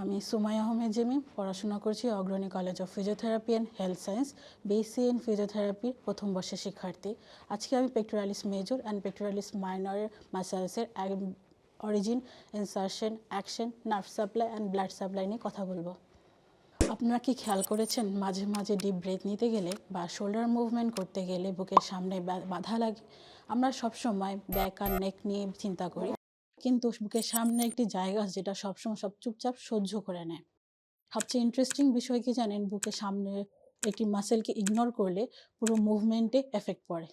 আমি সুমাইয়া আহমেদ জেমি পড়াশোনা করছি Agrani college of physiotherapy and health science BSc in ফিজিওথেরাপির প্রথম বর্ষের শিক্ষার্থী। আজকে আমি পেক্টোরালিস মেজর অ্যান্ড পেক্টোরালিস মাইনরের মাসেলসের origin, insertion, action, nerve supply and blood supply নিয়ে কথা বলবো। আপনারা কি খেয়াল করেছেন মাঝে মাঝে ডিপ ব্রেথ নিতে গেলে বা শোল্ডার মুভমেন্ট করতে গেলে বুকের সামনে বাধা লাগে? আমরা সবসময় ব্যাক আর নেক নিয়ে চিন্তা করি, কিন্তু বুকের সামনে একটি জায়গা যেটা সবসময় সব চুপচাপ সহ্য করে নেয়। সবচেয়ে ইন্টারেস্টিং বিষয় কি জানেন, বুকের সামনে একটি মাসেলকে ইগনোর করলে পুরো মুভমেন্টে এফেক্ট পড়ে।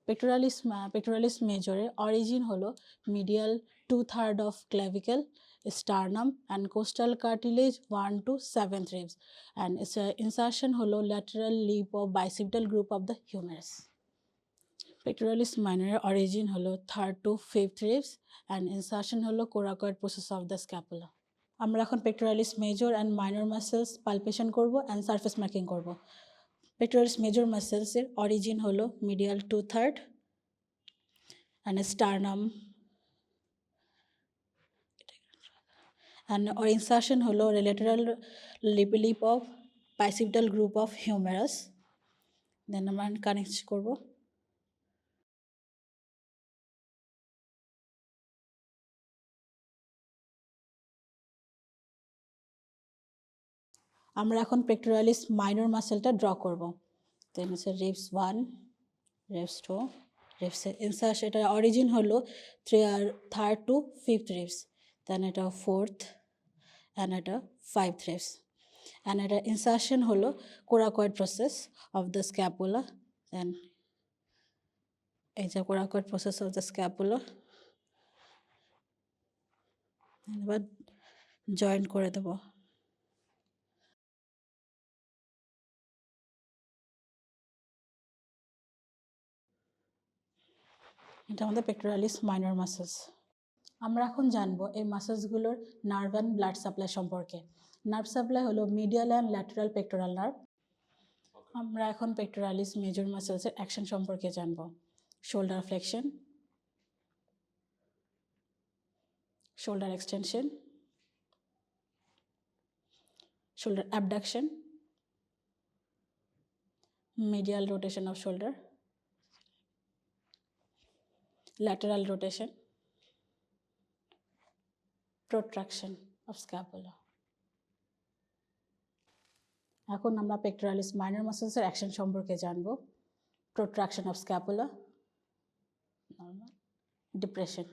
পেক্টোরালিস মেজরের অরিজিন হলো medial 2/3 of clavicle, sternum and costal cartilage 1 to 7 ribs, and insertion হলো lateral lip of bicipital groove of the humerus. Pectoralis মাইনরের অরিজিন হলো 3rd to 5th ribs, and insertion হলো coracoid process of the scapula. আমরা এখন pectoralis major and minor muscles palpation করব and surface marking করব। Pectoralis major মাসেলসের origin হলো medial 2/3 and sternum, and insertion হলো lateral lip of bicipital groove of humerus. Then আমরা connect করব। আমরা এখন পেক্টোরালিস মাইনর মাসেলটা ড্র করব। দেন হচ্ছে রিবস 1, রিবস 2, রিবস ইনসারশন, এটা অরিজিন হলো 3rd to 5th রিবস, দেন এটা 4th অ্যান্ড এটা 5th রিবস, অ্যান্ড এটা ইনসারশন হলো coracoid process of the scapula. Then এই যে coracoid process of the scapula, এবার জয়েন করে দেব। এটা আমাদের পেক্টোরালিস মাইনর মাসেলস। আমরা এখন জানবো এই মাসেলসগুলোর নার্ভ অ্যান্ড ব্লাড সাপ্লাই সম্পর্কে। নার্ভ সাপ্লাই হলো medial and lateral pectoral nerve. আমরা এখন পেক্টোরালিস মেজর মাসেলসের অ্যাকশন সম্পর্কে জানবো। Shoulder flexion, shoulder extension, shoulder abduction, medial rotation of shoulder, lateral rotation, protraction of scapula. এখন আমরা পেক্টোরালিস মাইনর মাসেলসের অ্যাকশন সম্পর্কে জানবো। প্রোট্রাকশন অফ স্ক্যাপুলা, নর্মাল, ডিপ্রেশন।